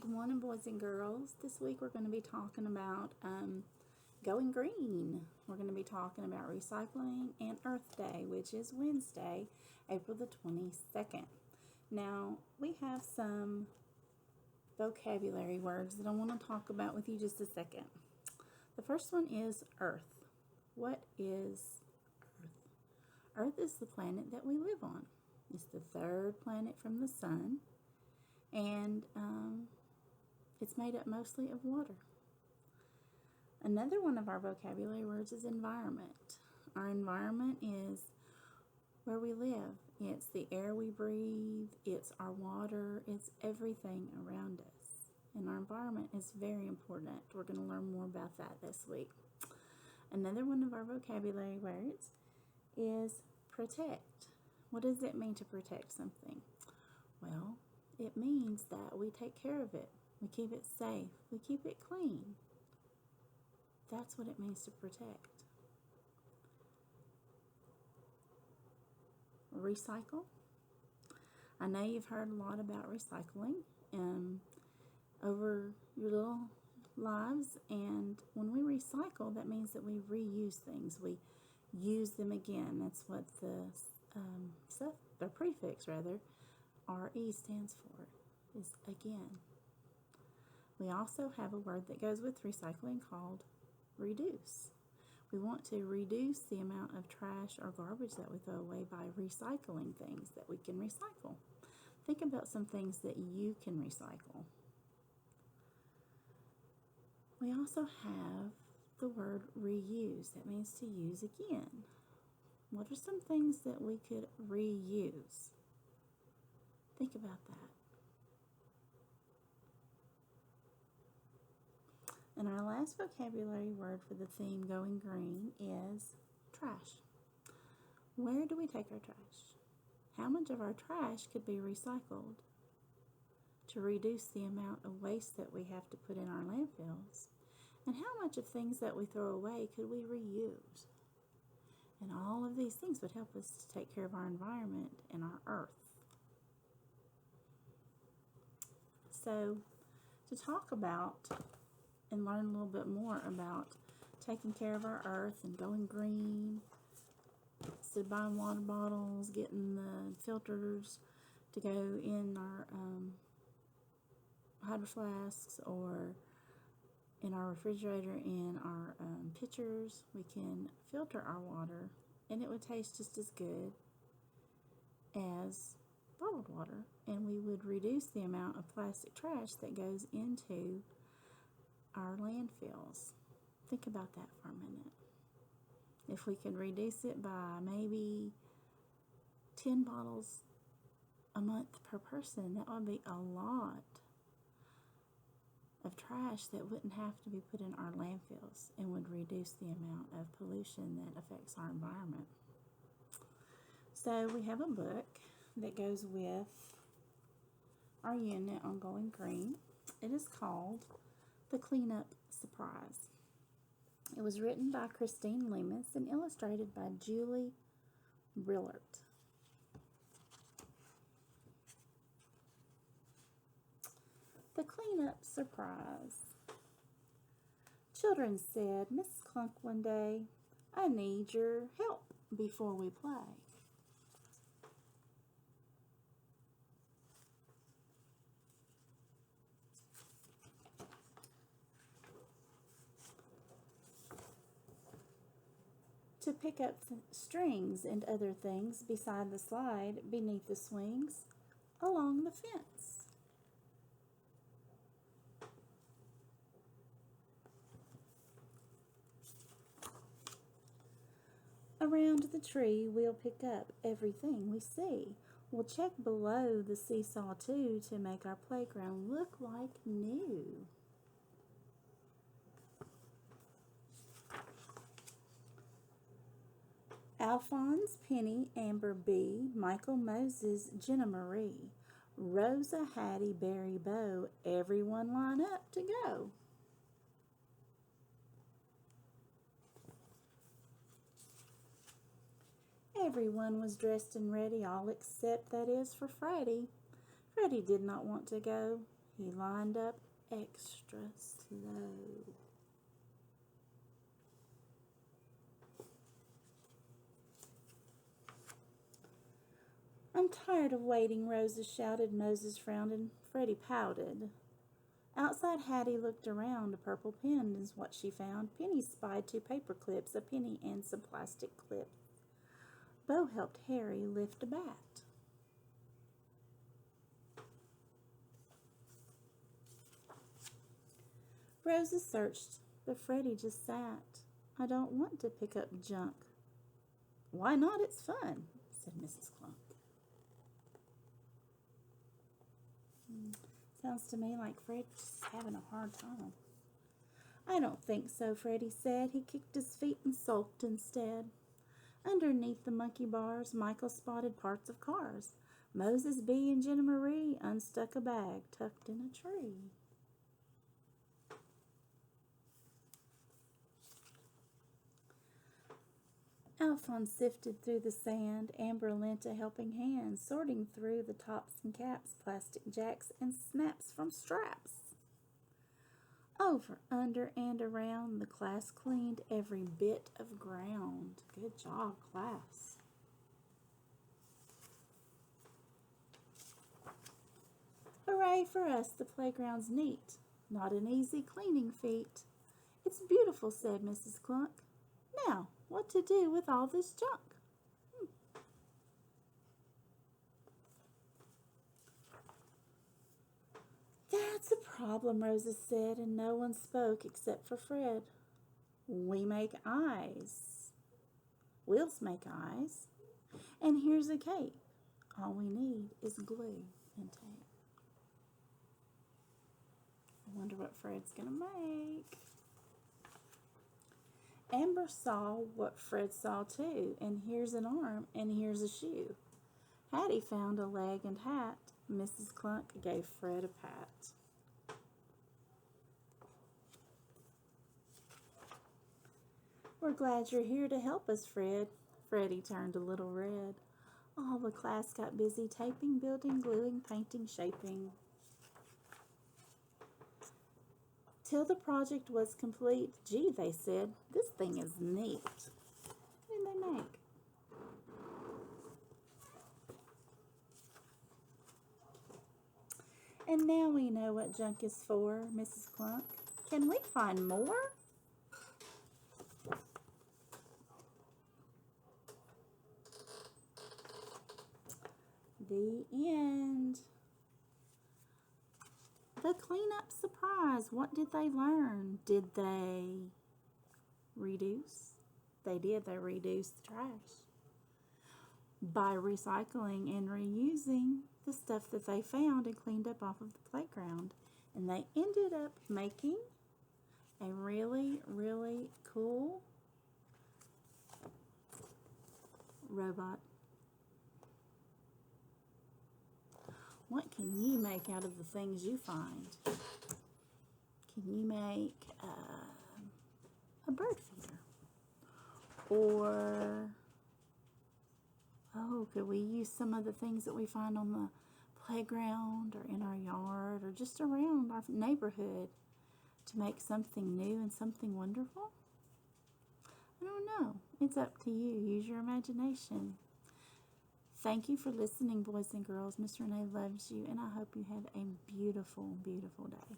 Good morning, boys and girls. This week we're going to be talking about going green. We're going to be talking about recycling and Earth Day, which is Wednesday, April the 22nd. Now, we have some vocabulary words that I want to talk about with you just a second. The first one is Earth. What is Earth? Earth is the planet that we live on. It's the third planet from the sun, and it's made up mostly of water. Another one of our vocabulary words is environment. Our environment is where we live. It's the air we breathe, it's our water, it's everything around us. And our environment is very important. We're going to learn more about that this week. Another one of our vocabulary words is protect. What does it mean to protect something? Well, it means that we take care of it. We keep it safe. We keep it clean. That's what it means to protect. Recycle. I know you've heard a lot about recycling over your little lives, and when we recycle, that means that we reuse things. We use them again. That's what the prefix rather, RE stands for, is again. We also have a word that goes with recycling called reduce. We want to reduce the amount of trash or garbage that we throw away by recycling things that we can recycle. Think about some things that you can recycle. We also have the word reuse. That means to use again. What are some things that we could reuse? Think about that. And our last vocabulary word for the theme going green is trash. Where do we take our trash? How much of our trash could be recycled to reduce the amount of waste that we have to put in our landfills? And how much of things that we throw away could we reuse? And all of these things would help us to take care of our environment and our earth. So, to talk about and learn a little bit more about taking care of our earth and going green, instead of buying water bottles, getting the filters to go in our hydro flasks or in our refrigerator, in our pitchers, we can filter our water and it would taste just as good as bottled water, and we would reduce the amount of plastic trash that goes into our landfills. Think about that for a minute. If we could reduce it by maybe 10 bottles a month per person, that would be a lot of trash that wouldn't have to be put in our landfills and would reduce the amount of pollution that affects our environment. So we have a book that goes with our unit on going green. It is called The Cleanup Surprise. It was written by Christine Lemus and illustrated by Julie Brillert. The Cleanup Surprise. Children said, "Mrs. Clunk one day, I need your help before we play." To pick up strings and other things beside the slide, beneath the swings, along the fence. Around the tree we'll pick up everything we see. We'll check below the seesaw too to make our playground look like new. Alphonse, Penny, Amber, Bee, Michael, Moses, Jenna Marie, Rosa, Hattie, Barry, Bo, everyone line up to go. Everyone was dressed and ready, all except, that is, for Freddie. Freddie did not want to go. He lined up extra slow. I'm tired of waiting, Rosa shouted. Moses frowned and Freddie pouted. Outside, Hattie looked around. A purple pen is what she found. Penny spied 2 paper clips, a penny, and some plastic clips. Bo helped Harry lift a bat. Rosa searched, but Freddie just sat. I don't want to pick up junk. Why not? It's fun, said Mrs. Clunk. Sounds to me like Fred's having a hard time. I don't think so, Freddie said. He kicked his feet and sulked instead. Underneath the monkey bars, Michael spotted parts of cars. Moses B. and Jenna Marie unstuck a bag tucked in a tree. Alphonse sifted through the sand. Amber lent a helping hand, sorting through the tops and caps, plastic jacks, and snaps from straps. Over, under, and around, the class cleaned every bit of ground. Good job, class. Hooray for us, the playground's neat. Not an easy cleaning feat. It's beautiful, said Mrs. Clunk. Now, what to do with all this junk? That's a problem, Rosa said, and no one spoke except for Fred. We make eyes. Wheels make eyes. And here's a cape. All we need is glue and tape. I wonder what Fred's going to make. Amber saw what Fred saw too, and here's an arm, and here's a shoe. Hattie found a leg and hat. Mrs. Clunk gave Fred a pat. We're glad you're here to help us, Fred. Freddie turned a little red. All the class got busy taping, building, gluing, painting, shaping. Till the project was complete. Gee, they said, this thing is neat. What did they make? And now we know what junk is for, Mrs. Clunk. Can we find more? The end. The cleanup surprise. What did they learn? Did they reduce? They did. They reduced the trash by recycling and reusing the stuff that they found and cleaned up off of the playground. And they ended up making a really, really cool robot. What can you make out of the things you find? Can you make a bird feeder? Or, could we use some of the things that we find on the playground or in our yard or just around our neighborhood to make something new and something wonderful? I don't know. It's up to you. Use your imagination. Thank you for listening, boys and girls. Miss Renee loves you, and I hope you have a beautiful, beautiful day.